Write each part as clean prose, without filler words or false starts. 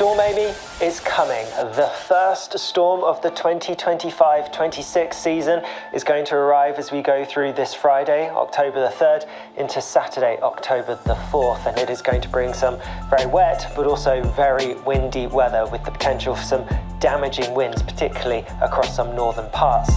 Storm Amy is coming. The first storm of the 2025-26 season is going to arrive as we go through this Friday, October the 3rd, into Saturday, October the 4th. And it is going to bring some very wet, but also very windy weather with the potential for some damaging winds, particularly across some northern parts.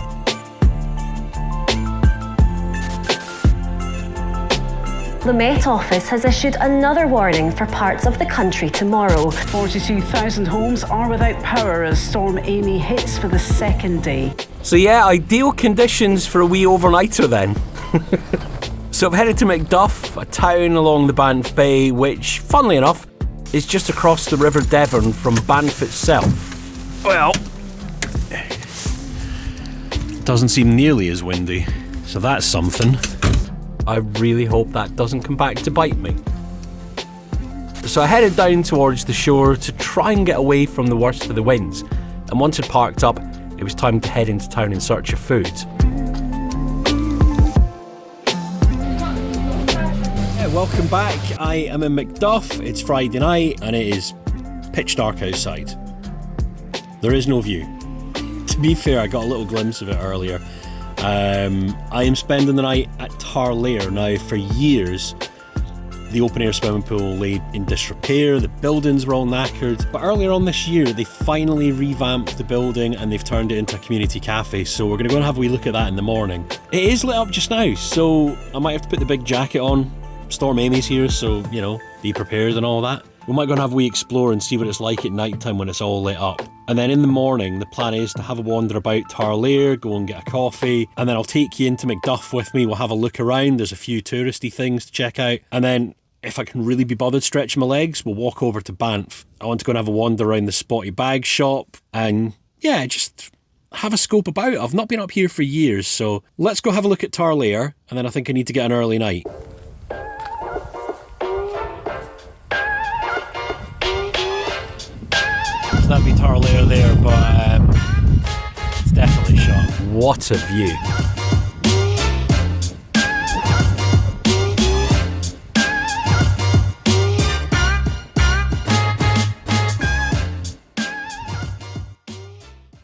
The Met Office has issued another warning for parts of the country tomorrow. 42,000 homes are without power as Storm Amy hits for the second day. So yeah, ideal conditions for a wee overnighter then. So I've headed to Macduff, a town along the Banff Bay, which, funnily enough, is just across the River Devon from Banff itself. Well, doesn't seem nearly as windy, so that's something. I really hope that doesn't come back to bite me. So I headed down towards the shore to try and get away from the worst of the winds, and once I'd parked up, it was time to head into town in search of food. Yeah, welcome back. I am in Macduff. It's Friday night and it is pitch dark outside. There is no view. To be fair, I got a little glimpse of it earlier. I am spending the night at Tarlair. Now, for years, the open-air swimming pool lay in disrepair, the buildings were all knackered, but earlier on this year, they finally revamped the building and they've turned it into a community cafe, so we're going to go and have a wee look at that in the morning. It is lit up just now, so I might have to put the big jacket on. Storm Amy's here, so, you know, be prepared and all that. We might go and have a wee explore and see what it's like at night time when it's all lit up. And then in the morning, the plan is to have a wander about Tarlair, go and get a coffee, and then I'll take you into Macduff with me. We'll have a look around. There's a few touristy things to check out. And then, if I can really be bothered stretching my legs, we'll walk over to Banff. I want to go and have a wander around the Spotty Bag shop and, yeah, just have a scope about. I've not been up here for years, so let's go have a look at Tarlair, and then I think I need to get an early night. So that'd be Tarlair there, but it's definitely shot. What a view.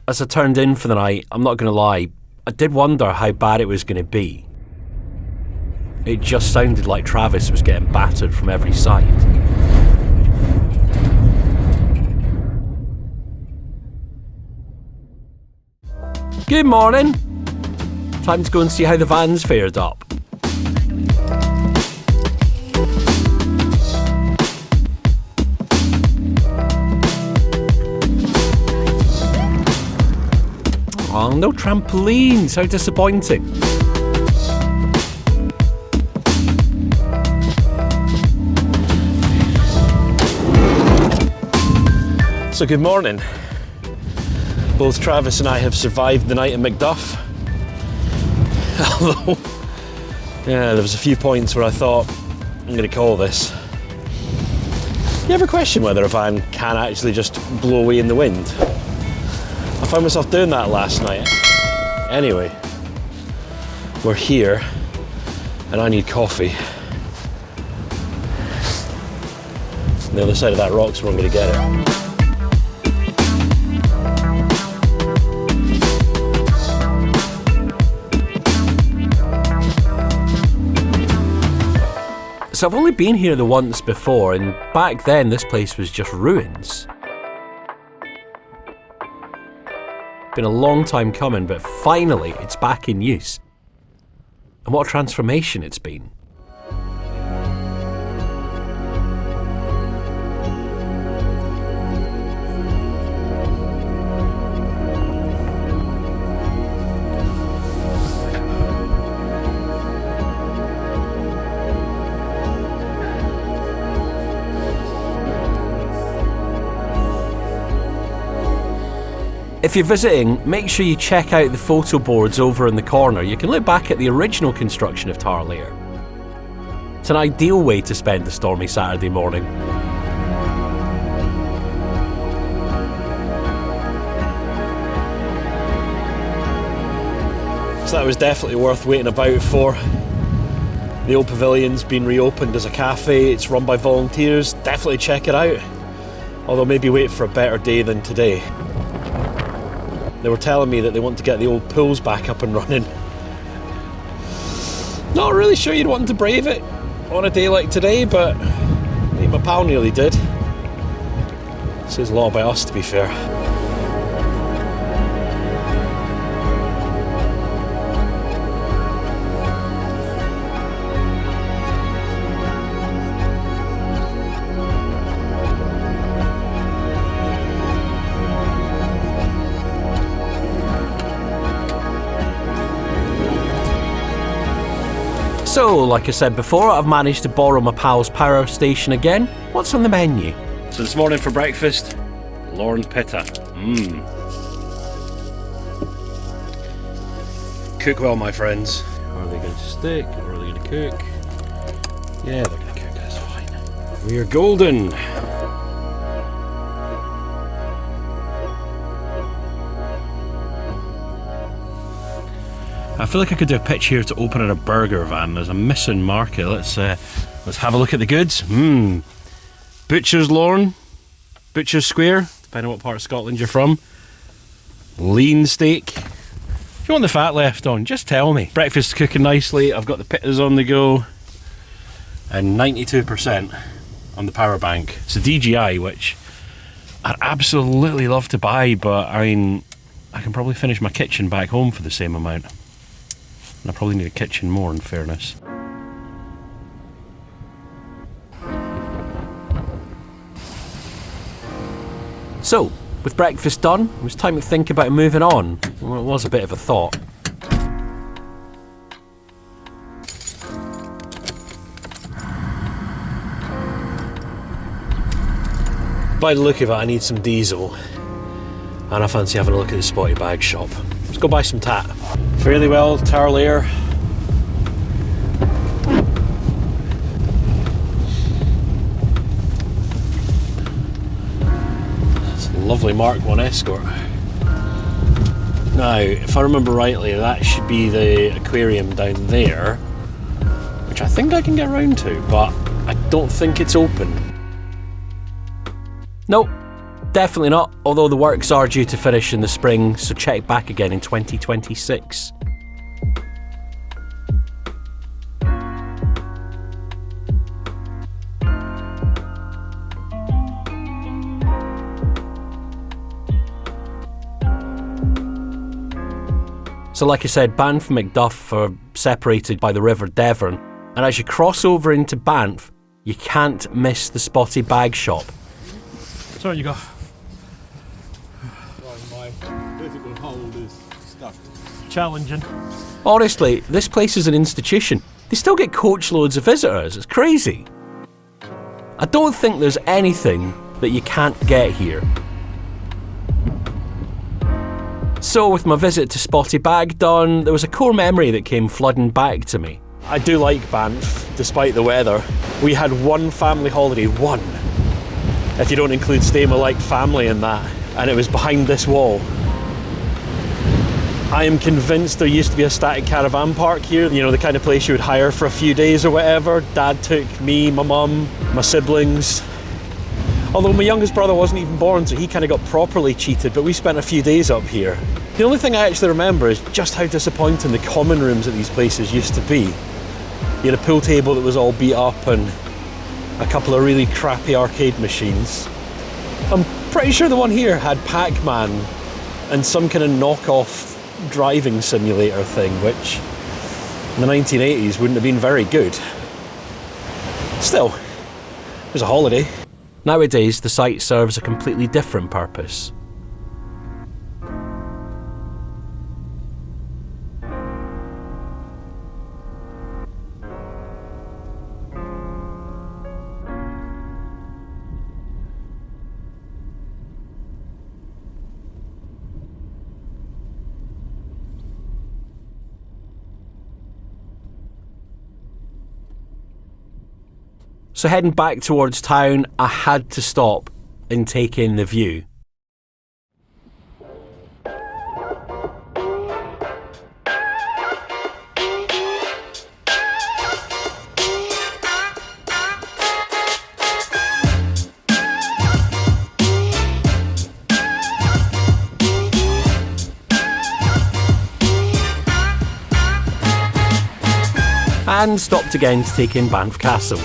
As I turned in for the night, I'm not going to lie, I did wonder how bad it was going to be. It just sounded like Travis was getting battered from every side. Good morning. Time to go and see how the van's fared up. Oh, no trampolines. How disappointing. So good morning. Both Travis and I have survived the night in Macduff. Although, yeah, there was a few points where I thought, I'm going to call this. You ever question whether a van can actually just blow away in the wind? I found myself doing that last night. Anyway, we're here and I need coffee. On the other side of that rock's where I'm going to get it. So I've only been here the once before, and back then this place was just ruins. Been a long time coming, but finally it's back in use. And what a transformation it's been. If you're visiting, make sure you check out the photo boards over in the corner. You can look back at the original construction of Tarlair. It's an ideal way to spend a stormy Saturday morning. So that was definitely worth waiting about for. The old pavilion's been reopened as a cafe. It's run by volunteers. Definitely check it out. Although maybe wait for a better day than today. They were telling me that they want to get the old pools back up and running. Not really sure you'd want to brave it on a day like today, but I think my pal nearly did. Says a lot about us, to be fair. So, like I said before, I've managed to borrow my pal's power station again. What's on the menu? So this morning for breakfast, Lorne Pitta. Cook well, my friends. Are they going to stick or are they going to cook? Yeah, they're going to cook, that's fine. We are golden. I feel like I could do a pitch here to open in a burger van. There's a missing market. Let's have a look at the goods. Butcher's Lorne, Butcher's Square, depending on what part of Scotland you're from. Lean steak. If you want the fat left on, just tell me. Breakfast's cooking nicely. I've got the pittas on the go, and 92% on the power bank. It's a DJI, which I'd absolutely love to buy, but I mean, I can probably finish my kitchen back home for the same amount. And I probably need a kitchen more, in fairness. So, with breakfast done, it was time to think about moving on. Well, it was a bit of a thought. By the look of it, I need some diesel. And I fancy having a look at the Spotty Bag shop. Let's go buy some tat. Fairly well, Tower Layer. It's a lovely Mark 1 Escort. Now, if I remember rightly, that should be the aquarium down there, which I think I can get around to, but I don't think it's open. Nope. Definitely not, although the works are due to finish in the spring, so check back again in 2026. So like I said, Banff and Macduff are separated by the River Devon, and as you cross over into Banff, you can't miss the Spotty Bag shop. So on you go. Vertical hold is stuffed. Challenging. Honestly, this place is an institution. They still get coach loads of visitors. It's crazy. I don't think there's anything that you can't get here. So with my visit to Spotty Bag done, there was a core memory that came flooding back to me. I do like Banff, despite the weather. We had one family holiday, one. If you don't include staying with like family in that, and it was behind this wall. I am convinced there used to be a static caravan park here, you know, the kind of place you would hire for a few days or whatever. Dad took me, my mum, my siblings. Although my youngest brother wasn't even born, so he kind of got properly cheated, but we spent a few days up here. The only thing I actually remember is just how disappointing the common rooms at these places used to be. You had a pool table that was all beat up and a couple of really crappy arcade machines. I'm pretty sure the one here had Pac-Man and some kind of knockoff driving simulator thing, which in the 1980s wouldn't have been very good. Still, it was a holiday. Nowadays, the site serves a completely different purpose. So heading back towards town, I had to stop and take in the view. and stopped again to take in Banff Castle.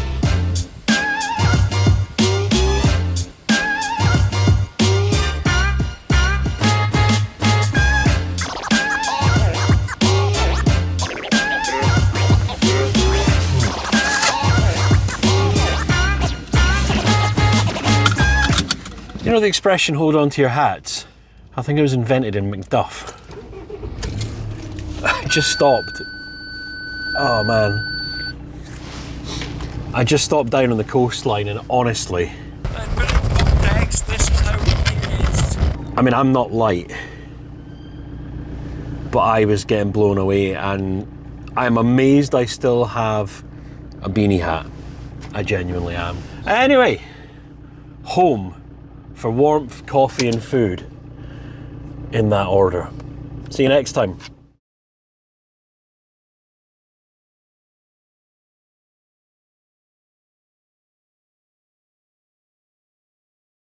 You know the expression, hold on to your hats? I think it was invented in Macduff. I just stopped. Oh man. I just stopped down on the coastline and honestly... this is how it is. I mean, I'm not light, but I was getting blown away and I'm amazed I still have a beanie hat. I genuinely am. Anyway, home. For warmth, coffee and food, in that order. See you next time.